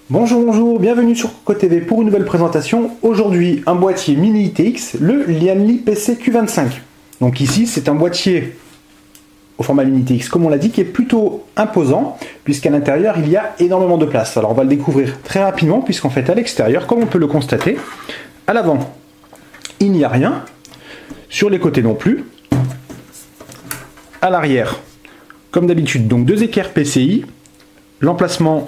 Bonjour, bonjour, bienvenue sur Coco TV pour une nouvelle présentation. Aujourd'hui, un boîtier mini ITX, le Lianli PC Q25. Donc ici, c'est un boîtier au format mini ITX, comme on l'a dit, qui est plutôt imposant, puisqu'à l'intérieur, il y a énormément de place. Alors on va le découvrir très rapidement, puisqu'en fait, à l'extérieur, comme on peut le constater, à l'avant, il n'y a rien, sur les côtés non plus, à l'arrière, comme d'habitude, donc deux équerres PCI, l'emplacement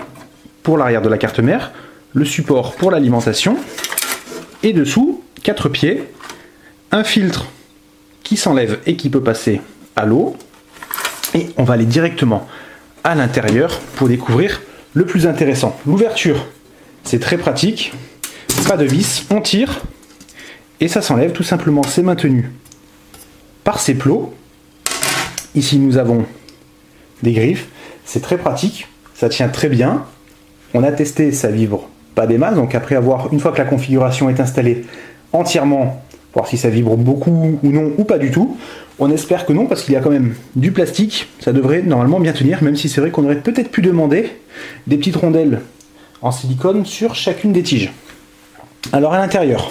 pour l'arrière de la carte mère, le support pour l'alimentation, et dessous, 4 pieds, un filtre qui s'enlève et qui peut passer à l'eau, et on va aller directement à l'intérieur pour découvrir le plus intéressant. L'ouverture, c'est très pratique, pas de vis, on tire, et ça s'enlève tout simplement, c'est maintenu par ces plots. Ici nous avons des griffes, c'est très pratique, ça tient très bien. On a testé, ça vibre pas des masses, donc après avoir, une fois que la configuration est installée entièrement, voir si ça vibre beaucoup ou non, ou pas du tout. On espère que non, parce qu'il y a quand même du plastique, ça devrait normalement bien tenir, même si c'est vrai qu'on aurait peut-être pu demander des petites rondelles en silicone sur chacune des tiges. Alors à l'intérieur,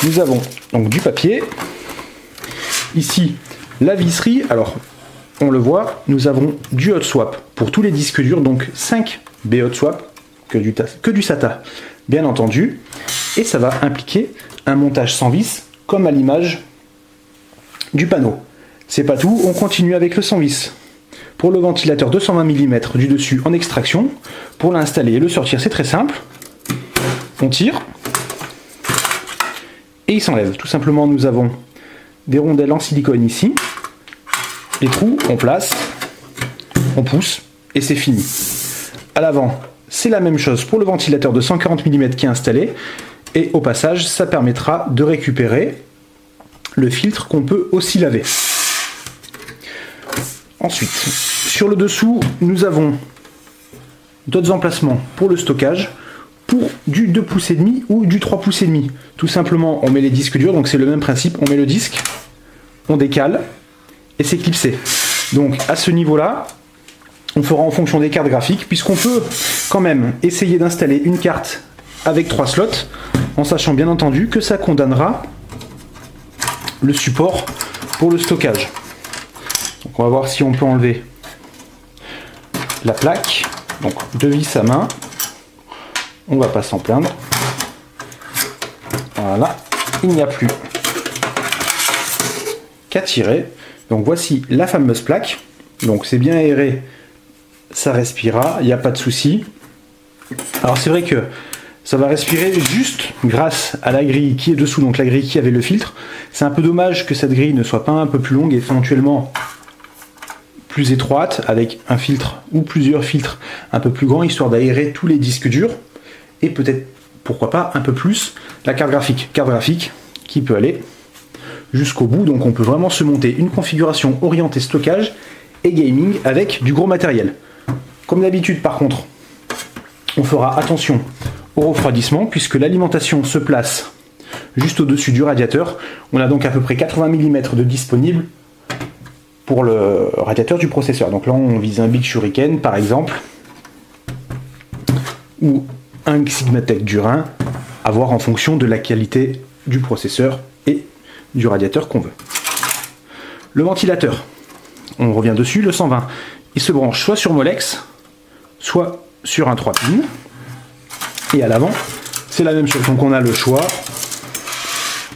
nous avons donc du papier, ici la visserie, alors on le voit, nous avons du hot swap pour tous les disques durs, donc 5 B hot swap, que du SATA bien entendu, et ça va impliquer un montage sans vis, comme à l'image du panneau. C'est pas tout, on continue avec le sans vis. Pour le ventilateur 220 mm du dessus en extraction, pour l'installer et le sortir c'est très simple, on tire, et il s'enlève. Tout simplement nous avons des rondelles en silicone ici, les trous, on place, on pousse, et c'est fini. À l'avant, c'est la même chose pour le ventilateur de 140 mm qui est installé, et au passage, ça permettra de récupérer le filtre qu'on peut aussi laver. Ensuite, sur le dessous, nous avons d'autres emplacements pour le stockage, pour du 2,5 pouces ou du 3,5 pouces. Tout simplement, on met les disques durs, donc c'est le même principe, on met le disque, on décale, et c'est clipsé. Donc à ce niveau-là, on fera en fonction des cartes graphiques, puisqu'on peut quand même essayer d'installer une carte avec 3 slots, en sachant bien entendu que ça condamnera le support pour le stockage. Donc on va voir si on peut enlever la plaque. Donc 2 vis à main, on va pas s'en plaindre. Voilà, il n'y a plus qu'à tirer. Donc voici la fameuse plaque. Donc c'est bien aéré, ça respirera, il n'y a pas de souci. Alors c'est vrai que ça va respirer juste grâce à la grille qui est dessous, donc la grille qui avait le filtre. C'est un peu dommage que cette grille ne soit pas un peu plus longue et éventuellement plus étroite, avec un filtre ou plusieurs filtres un peu plus grands, histoire d'aérer tous les disques durs, et peut-être, pourquoi pas, un peu plus la carte graphique. Carte graphique qui peut aller jusqu'au bout, donc on peut vraiment se monter une configuration orientée stockage et gaming avec du gros matériel. Comme d'habitude par contre, on fera attention au refroidissement puisque l'alimentation se place juste au-dessus du radiateur. On a donc à peu près 80 mm de disponible pour le radiateur du processeur. Donc là on vise un Big Shuriken par exemple, ou un Sigmatech Durin, à voir en fonction de la qualité du processeur et du radiateur qu'on veut. Le ventilateur, on revient dessus, le 120, il se branche soit sur Molex, soit sur un 3 pins, et à l'avant, c'est la même chose. Donc on a le choix,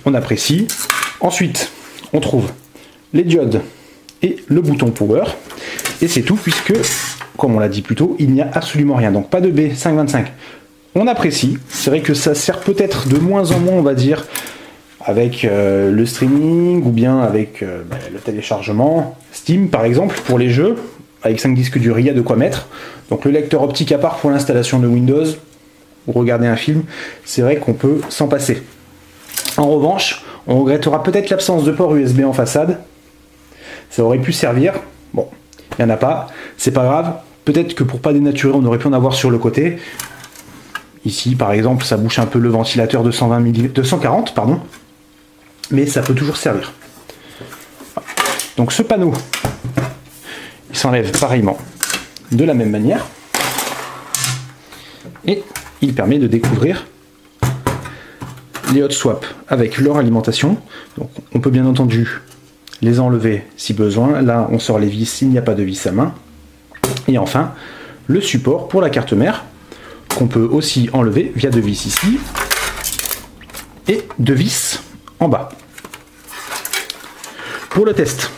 on apprécie. Ensuite, on trouve les diodes et le bouton power, et c'est tout, puisque, comme on l'a dit plus tôt, il n'y a absolument rien. Donc pas de B525. On apprécie, c'est vrai que ça sert peut-être de moins en moins, on va dire, avec le streaming ou bien avec le téléchargement Steam par exemple pour les jeux. Avec 5 disques durs, il y a de quoi mettre. Donc le lecteur optique à part pour l'installation de Windows ou regarder un film, c'est vrai qu'on peut s'en passer. En revanche, on regrettera peut-être l'absence de port USB en façade. Ça aurait pu servir. Bon, il n'y en a pas, c'est pas grave. Peut-être que pour pas dénaturer, on aurait pu en avoir sur le côté. Ici, par exemple, ça bouche un peu le ventilateur de 140, pardon. Mais ça peut toujours servir. Donc ce panneau, il s'enlève pareillement de la même manière. Et il permet de découvrir les hot swap avec leur alimentation. Donc on peut bien entendu les enlever si besoin. Là on sort les vis s'il n'y a pas de vis à main. Et enfin le support pour la carte mère qu'on peut aussi enlever via deux vis ici et deux vis en bas. Pour le test,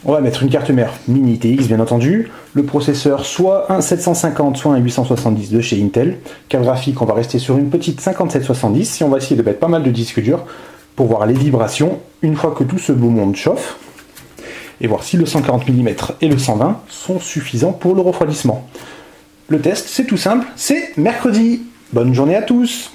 on va mettre une carte mère mini ITX bien entendu, le processeur soit un 750 soit un 870 de chez Intel, carte graphique on va rester sur une petite 5770 et on va essayer de mettre pas mal de disques durs pour voir les vibrations une fois que tout ce beau monde chauffe et voir si le 140 mm et le 120 sont suffisants pour le refroidissement. Le test c'est tout simple, c'est mercredi. Bonne journée à tous!